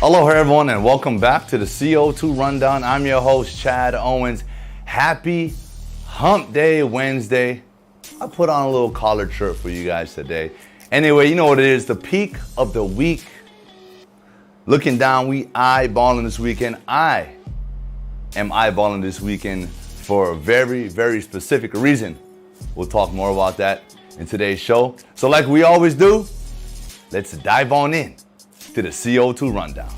Hello everyone and welcome back to the CO2 Rundown. I'm your host, Chad Owens. Happy Hump Day Wednesday. I put on a little collared shirt for you guys today. Anyway, you know what it is, the peak of the week. Looking down, we eyeballing this weekend. I am eyeballing this weekend for a very, very specific reason. We'll talk more about that in today's show. So like we always do, let's dive on in to the CO2 Rundown.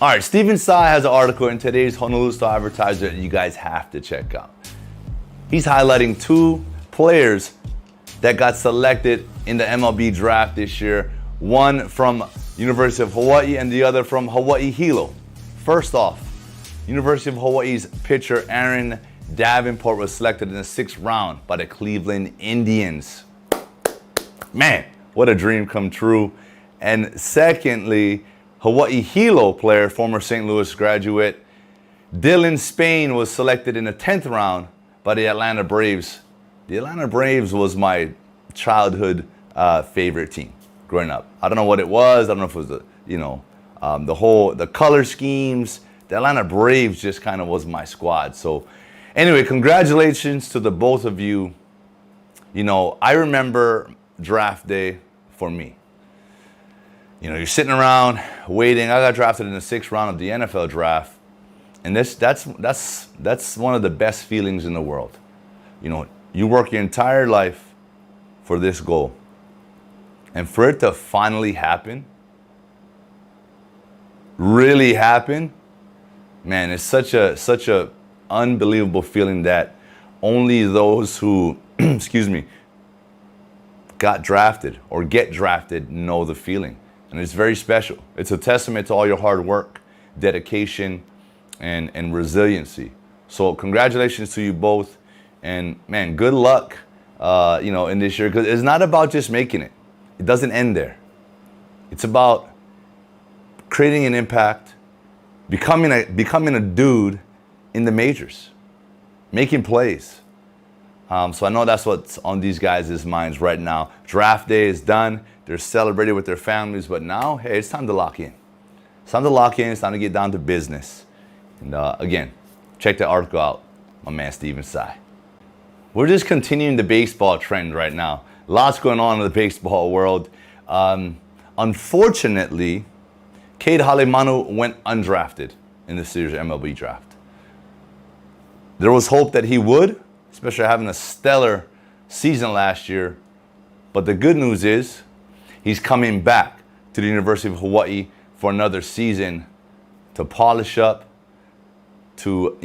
All right, Stephen Tsai has an article in today's Honolulu Star-Advertiser that you guys have to check out. He's highlighting two players that got selected in the MLB draft this year. One from University of Hawaii and the other from Hawaii Hilo. First off, University of Hawaii's pitcher Aaron Davenport was selected in the 6th round by the Cleveland Indians. Man, what a dream come true. And secondly, Hawaii Hilo player, former St. Louis graduate, Dylan Spain was selected in the 10th round by the Atlanta Braves. The Atlanta Braves was my childhood favorite team growing up. I don't know what it was. I don't know if it was the color schemes. The Atlanta Braves just kind of was my squad. So anyway, congratulations to the both of you. You know, I remember draft day for me. You know, you're sitting around waiting. I got drafted in the 6th round of the NFL draft. And that's one of the best feelings in the world. You know, you work your entire life for this goal. And for it to finally happen, really happen, man, it's such a unbelievable feeling that only those who, got drafted or get drafted know the feeling. And it's very special. It's a testament to all your hard work, dedication, and resiliency. So congratulations to you both. And man, good luck, in this year. Because it's not about just making it. It doesn't end there. It's about creating an impact, becoming a dude in the majors, making plays. So I know that's what's on these guys' minds right now. Draft day is done. They're celebrating with their families. But now, hey, it's time to lock in. It's time to lock in. It's time to get down to business. And again, check the article out. My man, Stephen Tsai. We're just continuing the baseball trend right now. Lots going on in the baseball world. Unfortunately, CADE HALEMANU went undrafted in the series MLB draft. There was hope that he would, especially having a stellar season last year. But the good news is he's coming back to the University of Hawaii for another season to polish up, to,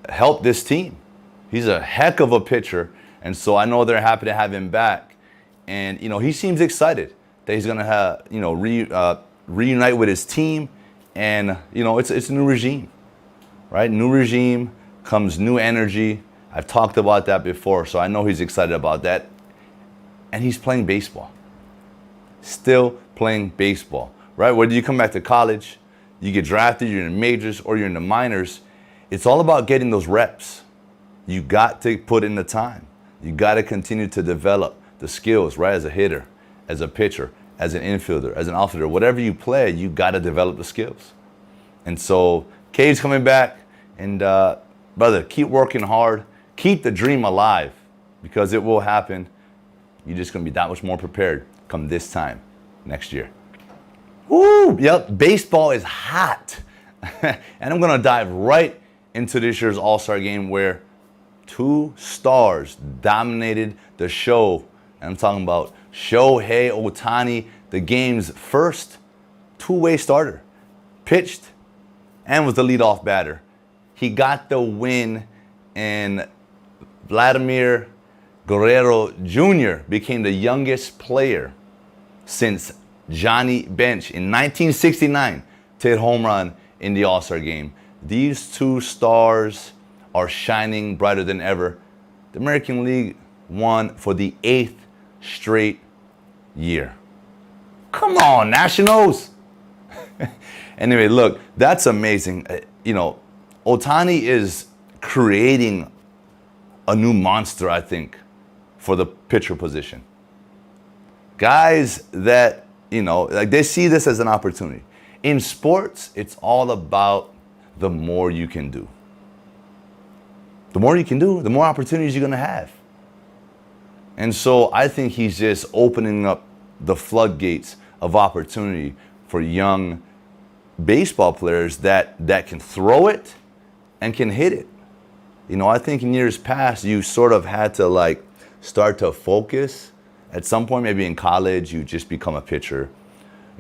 help this team. He's a heck of a pitcher. And so I know they're happy to have him back. And, he seems excited that he's going to have, reunite with his team. And, it's a new regime, right? New regime comes new energy. I've talked about that before, so I know he's excited about that. And he's playing baseball. Still playing baseball, right? Whether you come back to college, you get drafted, you're in the majors, or you're in the minors, it's all about getting those reps. You got to put in the time. You got to continue to develop the skills, right? As a hitter, as a pitcher, as an infielder, as an outfielder, whatever you play, you got to develop the skills. And so CADE's coming back, and brother, keep working hard. Keep the dream alive, because it will happen. You're just going to be that much more prepared come this time next year. Woo! Yep, baseball is hot. And I'm going to dive right into this year's All-Star game where two stars dominated the show. And I'm talking about Shohei Ohtani, the game's first two-way starter. Pitched and was the leadoff batter. He got the win, and Vladimir Guerrero Jr. became the youngest player since Johnny Bench in 1969 to hit home run in the All-Star game. These two stars are shining brighter than ever. The American League won for the 8th straight year. Come on, Nationals! Anyway, look, that's amazing. Ohtani is creating a new monster, I think, for the pitcher position. Guys that, like they see this as an opportunity. In sports, it's all about the more you can do. The more you can do, the more opportunities you're going to have. And so I think he's just opening up the floodgates of opportunity for young baseball players that can throw it and can hit it. I think in years past, you sort of had to like start to focus. At some point, maybe in college, you just become a pitcher,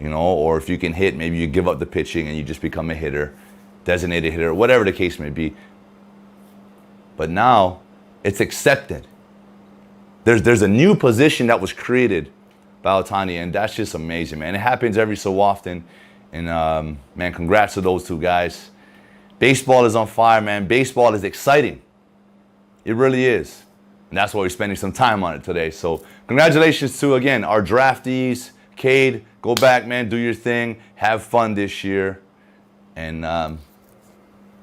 or if you can hit, maybe you give up the pitching and you just become a hitter, designated hitter, whatever the case may be. But now it's accepted. There's a new position that was created by Ohtani, and that's just amazing, man. It happens every so often. And, man, congrats to those two guys. Baseball is on fire, man. Baseball is exciting. It really is. And that's why we're spending some time on it today. So congratulations to, again, our draftees. CADE, go back, man. Do your thing. Have fun this year. And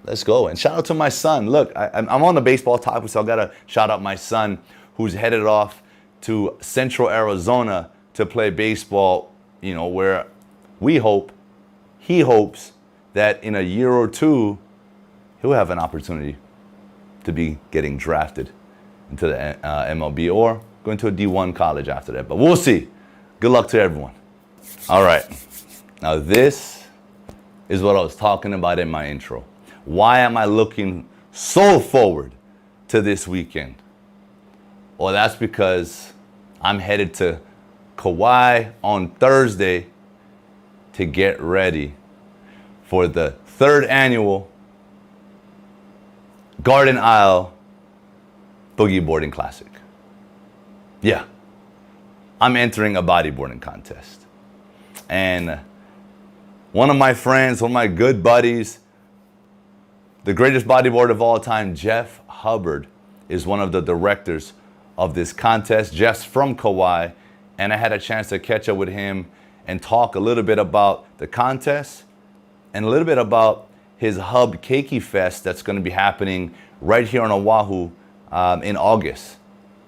let's go. And shout out to my son. Look, I'm on the baseball topic, so I've got to shout out my son who's headed off to Central Arizona to play baseball, where he hopes that in a year or two, he'll have an opportunity to be getting drafted into the MLB or going to a D1 college after that. But we'll see. Good luck to everyone. All right. Now this is what I was talking about in my intro. Why am I looking so forward to this weekend? Well, that's because I'm headed to Kauai on Thursday to get ready for the 3rd annual Garden Isle Boogie Boarding Classic. Yeah, I'm entering a bodyboarding contest. And one of my friends, one of my good buddies, the greatest bodyboarder of all time, Jeff Hubbard, is one of the directors of this contest. Jeff's from Kauai, and I had a chance to catch up with him and talk a little bit about the contest and a little bit about his Hub Keiki Fest that's going to be happening right here on Oahu in August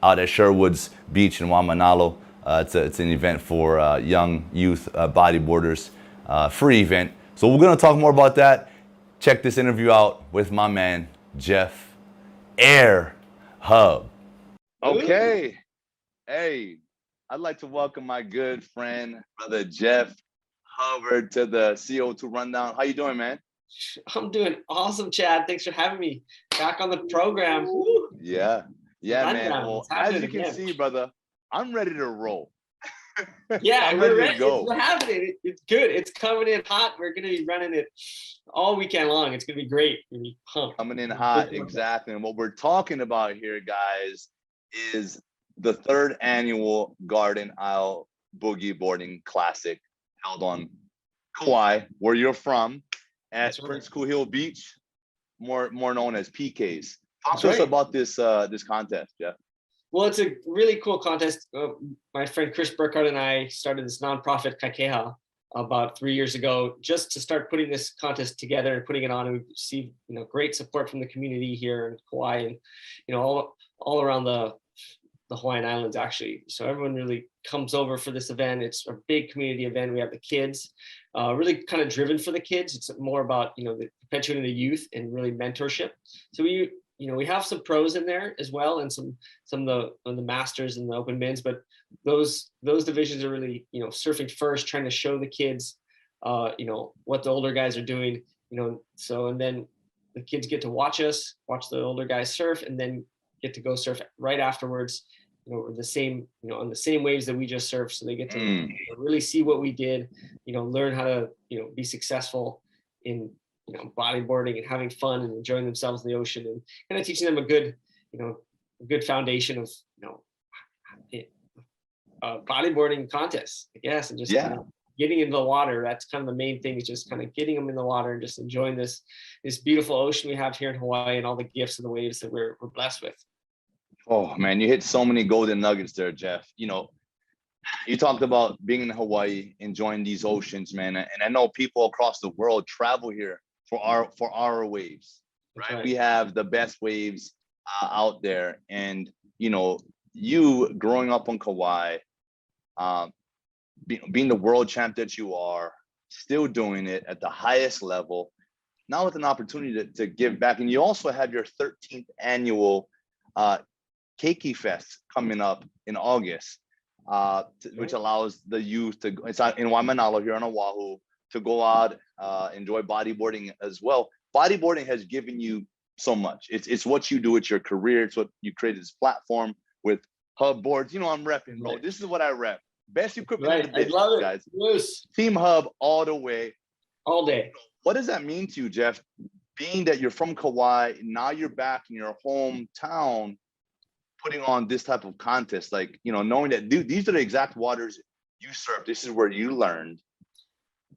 out at Sherwood's Beach in Waimanalo. It's an event for young youth bodyboarders, free event. So we're going to talk more about that. Check this interview out with my man, Jeff Air Hub. Okay. Hey, I'd like to welcome my good friend, brother Jeff Hubbard, to the CO2 Rundown. How you doing, man? I'm doing awesome, Chad. Thanks for having me back on the program. Woo. Yeah, man. Well, as you can see, brother, I'm ready to roll. Yeah, I'm ready to go. It's happening. It's good. It's coming in hot. We're going to be running it all weekend long. It's going to be great. It's going to be pumped. Coming in hot, exactly. And what we're talking about here, guys, is the 3rd annual Garden Isle Boogie Boarding Classic held on Kauai, where you're from, at Prince Kuhio Beach, more known as PK's. Talk to us about this contest, Jeff. Well, it's a really cool contest. My friend Chris Burkhardt and I started this nonprofit Kaikeha about 3 years ago, just to start putting this contest together and putting it on. And we received, great support from the community here in Kauai and, all around the Hawaiian Islands, actually. So everyone really comes over for this event. It's a big community event. We have the kids, really kind of driven for the kids. It's more about, the perpetuating the youth and really mentorship. So we have some pros in there as well, and some of the masters and the open men's, but those divisions are really, surfing first, trying to show the kids, what the older guys are doing, so, and then the kids get to watch the older guys surf, and then get to go surf right afterwards, the same, on the same waves that we just surfed. So they get to really see what we did, learn how to, be successful in, bodyboarding and having fun and enjoying themselves in the ocean, and kind of teaching them a good, a good foundation of, bodyboarding contests, I guess, and just getting into the water. That's kind of the main thing, is just kind of getting them in the water and just enjoying this beautiful ocean we have here in Hawaii and all the gifts and the waves that we're blessed with. Oh man, you hit so many golden nuggets there, Jeff. You talked about being in Hawaii, enjoying these oceans, man. And I know people across the world travel here for our waves, right? We have the best waves out there. And, you growing up on Kauai, being the world champ that you are, still doing it at the highest level, now with an opportunity to give back. And you also have your 13th annual Keiki Fest coming up in August, which allows the youth to, it's in Waimanalo here on Oahu, to go out, enjoy bodyboarding as well. Bodyboarding has given you so much. It's what you do, it's your career, it's what you created this platform with Hub boards. You know, I'm repping, bro. This is what I rep. Best equipment in the business, I love it, guys. Yes. Team Hub all the way. All day. What does that mean to you, Jeff? Being that you're from Kauai, now you're back in your hometown, putting on this type of contest, like, you know, knowing that, dude, these are the exact waters you surf. This is where you learned.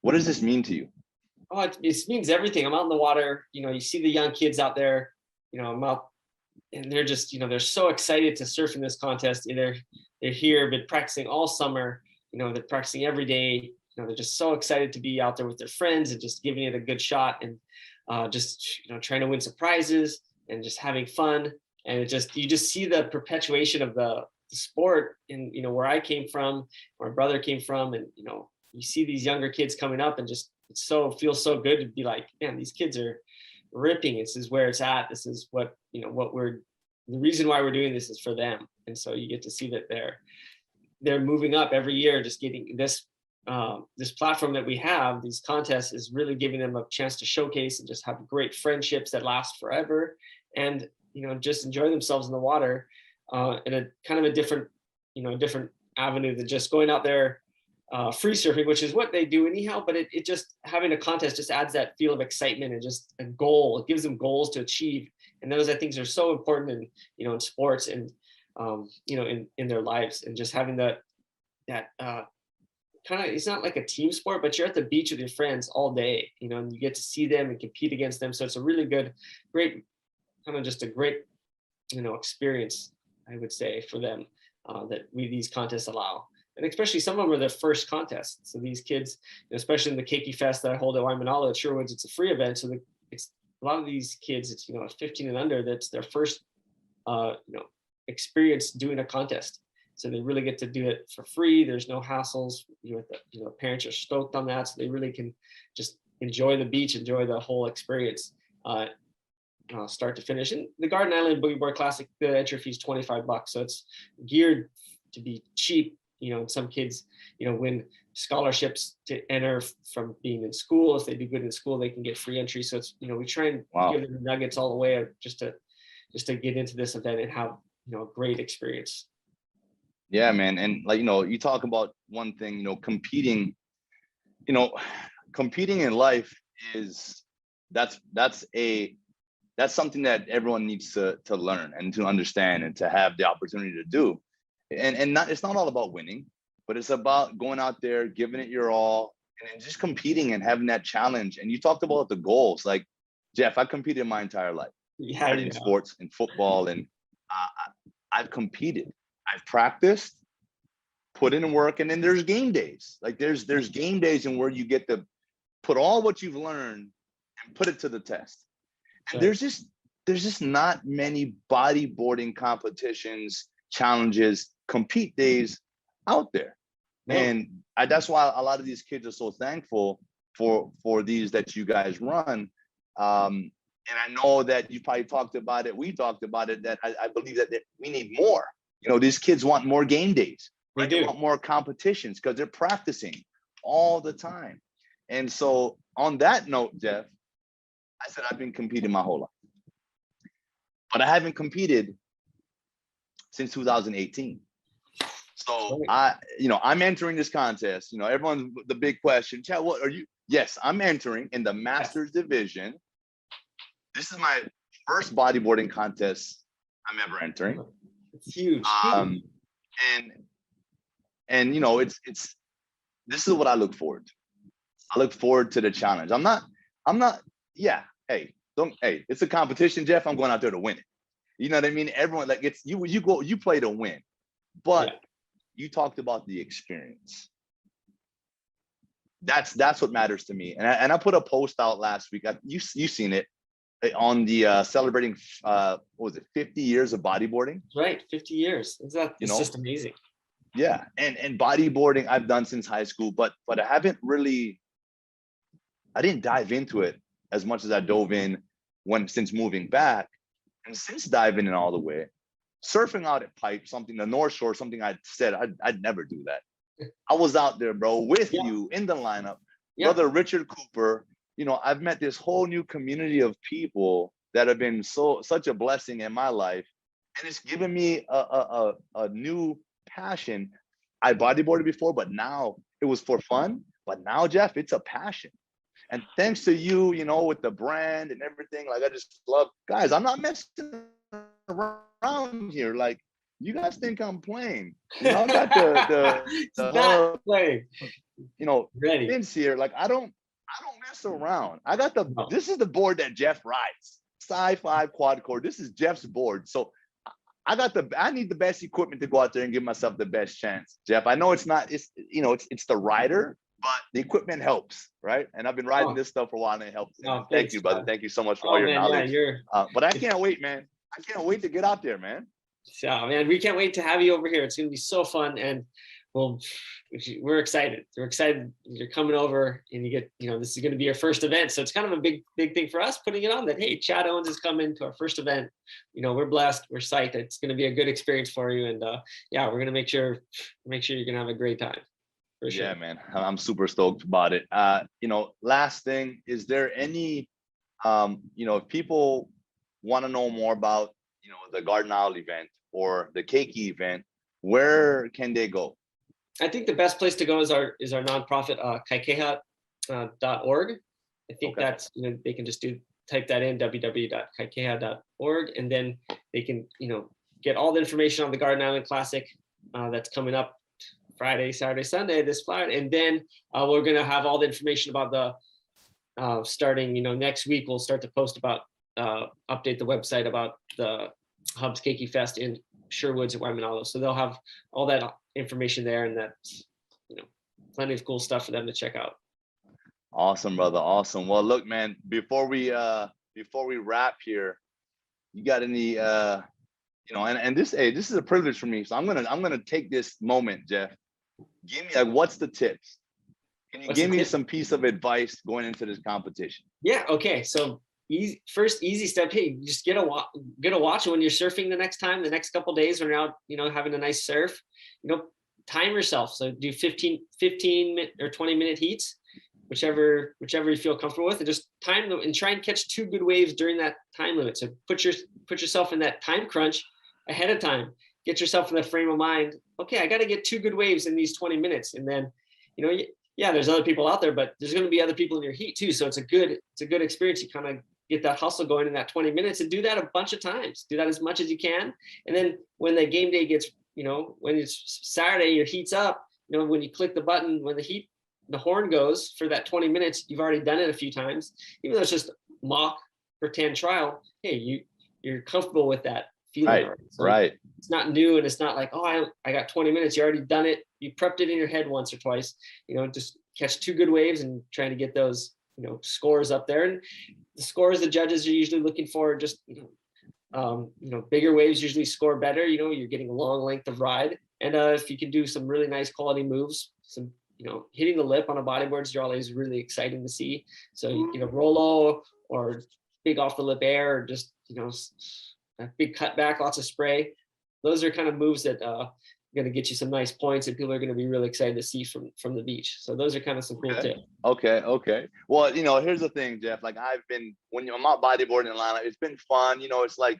What does this mean to you? Oh, it means everything. I'm out in the water. You know, you see the young kids out there. You know, I'm out, and they're just, you know, they're so excited to surf in this contest. They're here, been practicing all summer. You know, they're practicing every day. You know, they're just so excited to be out there with their friends and just giving it a good shot, and just, you know, trying to win some prizes and just having fun. And it just, you just see the perpetuation of the sport in, you know, where I came from, where my brother came from, and, you know, you see these younger kids coming up, and just, feels so good to be like, man, these kids are ripping. This is where it's at. This is what, you know, the reason why we're doing this is for them. And so you get to see that they're moving up every year, just getting this platform that we have, these contests, is really giving them a chance to showcase and just have great friendships that last forever, and, you know, just enjoy themselves in the water in a kind of a different, you know, different avenue than just going out there free surfing, which is what they do anyhow. But it just, having a contest just adds that feel of excitement and just a goal. It gives them goals to achieve, and those, I think, are so important in, you know, in sports and you know, in their lives. And just having that kind of, it's not like a team sport, but you're at the beach with your friends all day, you know, and you get to see them and compete against them. So it's a really great kind of just a great, you know, experience, I would say, for them, that these contests allow. And especially some of them are their first contests. So these kids, you know, especially in the Keiki Fest that I hold at Waimanalo at Sherwoods, it's a free event. So it's a lot of these kids, it's, you know, 15 and under, that's their first, you know, experience doing a contest. So they really get to do it for free. There's no hassles. You know, parents are stoked on that. So they really can just enjoy the beach, enjoy the whole experience, start to finish. And the Garden Island Boogie Board Classic, the entry fee is $25. So it's geared to be cheap. You know, and some kids, you know, win scholarships to enter from being in school. If they do good in school, they can get free entry. So it's, you know, we try and give them nuggets all the way just to get into this event and have, you know, a great experience. Yeah, man. And, like, you know, you talk about one thing, you know, competing in life is, that's something that everyone needs to learn and to understand and to have the opportunity to do. And it's not all about winning, but it's about going out there, giving it your all, and just competing and having that challenge. And you talked about the goals. Like, Jeff, I competed my entire life. Yeah, in sports, in football, and I've competed. I've practiced, put in work, and then there's game days. Like there's game days in where you get to put all what you've learned and put it to the test. And there's just not many bodyboarding competitions, challenges, compete days out there. No. And that's why a lot of these kids are so thankful for these that you guys run. And I know that you probably talked about it. We talked about it, that I believe that we need more. You know, these kids want more game days. Right? They want more competitions because they're practicing all the time. And so on that note, Jeff, I said I've been competing my whole life, but I haven't competed since 2018. So I'm entering this contest. You know, everyone's the big question, Chad, what are you? Yes, I'm entering in the Masters division. This is my first bodyboarding contest I'm ever entering. It's huge. And you know, it's this is what I look forward to. I look forward to the challenge. I'm not, it's a competition, Jeff. I'm going out there to win it. You know what I mean? Everyone, like, it's you play to win. But you talked about the experience. That's what matters to me. And I put a post out last week. You seen it on the celebrating what was it, 50 years of bodyboarding? Right, 50 years. It's just amazing. Yeah, and bodyboarding I've done since high school, but I haven't really, I didn't dive into it as much as I dove in since moving back, and since diving in all the way, surfing out at Pipe, something the North Shore, something I said I'd never do that. I was out there, bro, with you in the lineup, brother Richard Cooper. You know, I've met this whole new community of people that have been such a blessing in my life, and it's given me a new passion. I bodyboarded before, but now it was for fun. But now, Jeff, it's a passion. And thanks to you, you know, with the brand and everything, like I just love, guys, I'm not messing around here. Like, you guys think I'm playing. You know, I got the not playing. You know, Ready. Vince here. Like, I don't mess around. I got this is the board that Jeff rides. Sci-Fi quad core. This is Jeff's board. So I need the best equipment to go out there and give myself the best chance. Jeff, I know it's the rider, but the equipment helps, right? And I've been riding this stuff for a while and it helps. Thank you, brother. Thank you so much for all your knowledge. But I can't wait, man. I can't wait to get out there, man. So, man, we can't wait to have you over here. It's going to be so fun. And we're excited. We're excited you're coming over and you get, you know, this is going to be your first event. So it's kind of a big thing for us putting it on that, hey, Chad Owens is coming to our first event. You know, we're blessed. We're psyched. It's going to be a good experience for you. And yeah, we're going to make sure you're going to have a great time. For sure. Yeah, man, I'm super stoked about it. You know, last thing, is there any, you know, if people want to know more about, you know, the Garden Isle event or the Keiki event, where can they go? I think the best place to go is our nonprofit, kaikeha.org. I think that's, you know, they can just type that in, www.kaikeha.org, and then they can, you know, get all the information on the Garden Island Classic that's coming up Friday, Saturday, Sunday, this Friday. And then we're going to have all the information about the starting, you know, next week, we'll start to post about, update the website about the Hub's Keiki Fest in Sherwoods at Waimanalo. So they'll have all that information there, and that's, you know, plenty of cool stuff for them to check out. Awesome, brother. Awesome. Well, look, man, before we wrap here, you got any, you know, and this is a privilege for me. So I'm gonna take this moment, Jeff. Give me, like, what's the tips? Can you give me some piece of advice going into this competition? Yeah. Okay. So first easy step. Hey, just get a watch when you're surfing the next couple of days when you're out, you know, having a nice surf. You know, time yourself. So do 15 minute or 20-minute heats, whichever you feel comfortable with, and just time them and try and catch 2 good waves during that time limit. So put yourself in that time crunch ahead of time. Get yourself in that frame of mind. Okay, I got to get 2 good waves in these 20 minutes, and then, you know, yeah, there's other people out there, but there's going to be other people in your heat too. So it's a good experience. You kind of get that hustle going in that 20 minutes and do that a bunch of times. Do that as much as you can. And then when the game day gets, you know, when it's Saturday, your heat's up, you know, when you click the button, when the horn goes for that 20 minutes, you've already done it a few times, even though it's just mock pretend trial. Hey, you're comfortable with that feeling. Right. It's not new, and it's not like, oh, I got 20 minutes. You already done it. You prepped it in your head once or twice. You know, just catch 2 good waves and trying to get those, you know, scores up there. And the scores the judges are usually looking for, just, you know, bigger waves usually score better. You know, you're getting a long length of ride, and if you can do some really nice quality moves, some, you know, hitting the lip on a bodyboard is always really exciting to see. So, you know, Rolo or big off the lip air, or just, you know, a big cutback, lots of spray. Those are kind of moves that are going to get you some nice points, and people are going to be really excited to see from the beach. So those are kind of some cool tips. Okay. Well, you know, here's the thing, Jeff. Like, when I'm out bodyboarding in Atlanta, it's been fun. You know, it's like,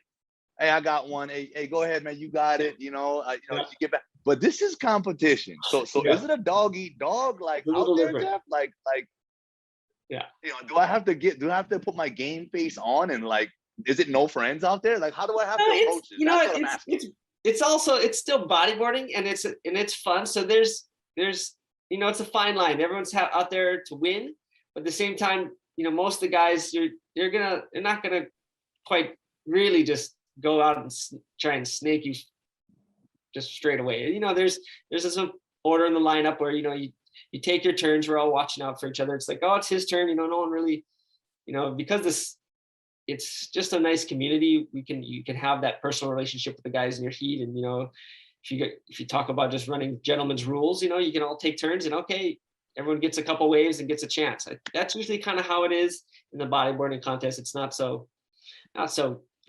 hey, I got one. Hey, go ahead, man. You got it. You know, you get back. But this is competition. So is it a dog eat dog, like, out there, different, Jeff? Like, yeah. You know, do I have to put my game face on, and, like, is it no friends out there? Like, how do I have to approach it? You know, it's still bodyboarding, and it's fun. So there's you know, it's a fine line. Everyone's out there to win, but at the same time, you know, most of the guys, they're not gonna quite really just go out and try and snake you just straight away. You know, there's some order in the lineup where, you know, you take your turns. We're all watching out for each other. It's like, oh, it's his turn. You know, no one really, you know, because it's just a nice community. You can have that personal relationship with the guys in your heat, and, you know, if you talk about just running gentlemen's rules, you know, you can all take turns and okay, everyone gets a couple waves and gets a chance. That's usually kind of how it is in the bodyboarding contest. It's not so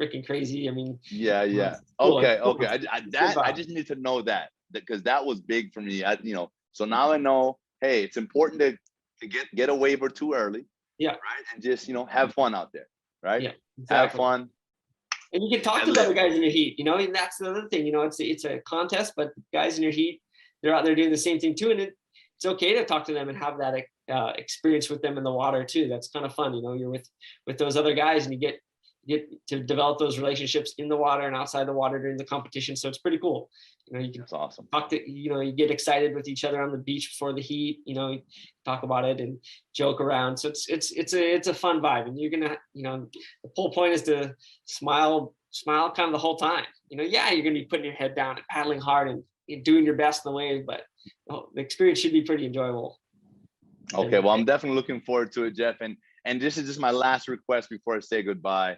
freaking crazy. I mean, yeah. Cool. Okay. Cool. I just need to know that because that was big for me. So now I know, hey, it's important to get a wave or two early. Yeah. Right. And just, have fun out there. Right. Yeah. Exactly. Have fun. And you can talk to the other guys in your heat, and that's the other thing, it's a contest, but guys in your heat, they're out there doing the same thing too. And it's okay to talk to them and have that experience with them in the water too. That's kind of fun. You're with those other guys and you get to develop those relationships in the water and outside the water during the competition. So it's pretty cool. You can That's awesome. talk to, you get excited with each other on the beach before the heat, you talk about it and joke around. So it's a fun vibe, and you're going to, the whole point is to smile kind of the whole time. Yeah, you're going to be putting your head down and paddling hard and doing your best in the wave, but the experience should be pretty enjoyable. Okay. Well, I'm definitely looking forward to it, Jeff. And this is just my last request before I say goodbye.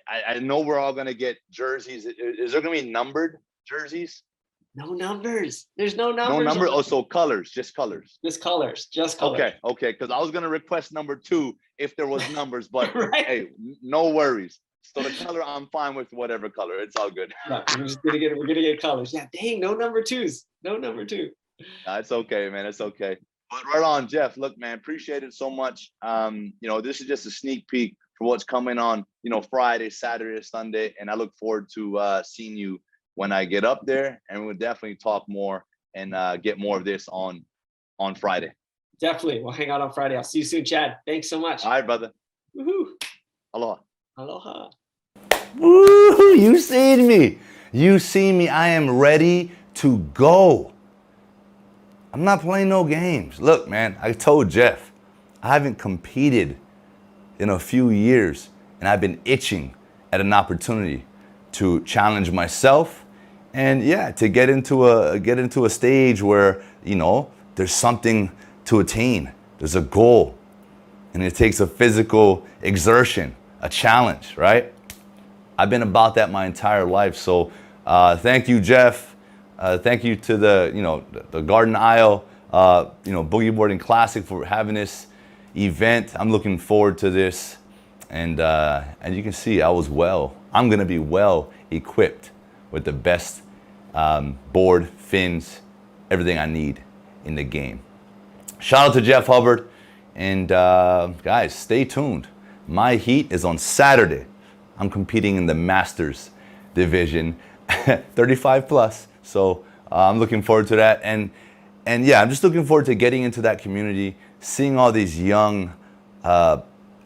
I know we're all going to get jerseys. Is there going to be numbered jerseys? No numbers. There's no numbers. No number. Oh, so colors, just colors. Just colors. Okay. Because I was going to request number 2 if there was numbers, but right. Hey, no worries. So the color, I'm fine with whatever color. It's all good. Yeah, we're gonna get colors. Yeah, dang, no number 2s. No number 2. It's okay, man. It's okay. But right on, Jeff. Look, man, appreciate it so much. This is just a sneak peek for what's coming on, Friday, Saturday, Sunday. And I look forward to seeing you when I get up there. And we'll definitely talk more and get more of this on Friday. Definitely. We'll hang out on Friday. I'll see you soon, Chad. Thanks so much. All right, brother. Woohoo. Aloha. Aloha. Woo! You seen me. You see me. I am ready to go. I'm not playing no games. Look, man, I told Jeff, I haven't competed in a few years, and I've been itching at an opportunity to challenge myself and to get into a stage where, there's something to attain. There's a goal, and it takes a physical exertion, a challenge, right? I've been about that my entire life. So thank you, Jeff. Thank you to the Garden Isle, Boogie Boarding Classic for having this event. I'm looking forward to this. And you can see I'm going to be well equipped with the best board, fins, everything I need in the game. Shout out to Jeff Hubbard. And guys, stay tuned. My heat is on Saturday. I'm competing in the Masters division, 35 plus. So I'm looking forward to that. And I'm just looking forward to getting into that community, seeing all these young,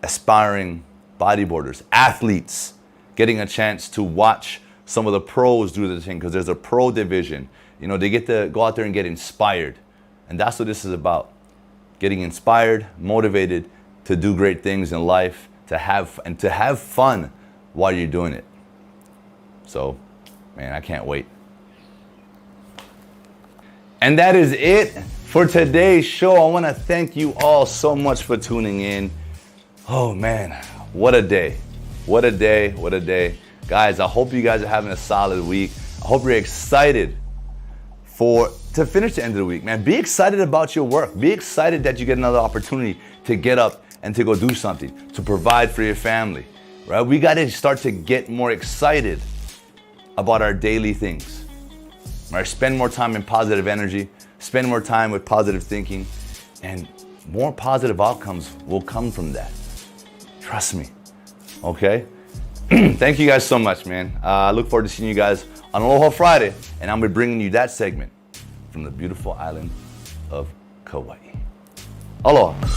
aspiring bodyboarders, athletes, getting a chance to watch some of the pros do the thing, because there's a pro division. They get to go out there and get inspired. And that's what this is about. Getting inspired, motivated to do great things in life, to have fun while you're doing it. So, man, I can't wait. And that is it for today's show. I want to thank you all so much for tuning in. Oh man, what a day. What a day, what a day. Guys, I hope you guys are having a solid week. I hope you're excited to finish the end of the week, man. Be excited about your work. Be excited that you get another opportunity to get up and to go do something, to provide for your family, right? We got to start to get more excited about our daily things, right? Spend more time in positive energy, spend more time with positive thinking, and more positive outcomes will come from that. Trust me, okay? Thank you guys so much, man. I look forward to seeing you guys on Aloha Friday, and I'm gonna be bringing you that segment from the beautiful island of Kauai. Aloha.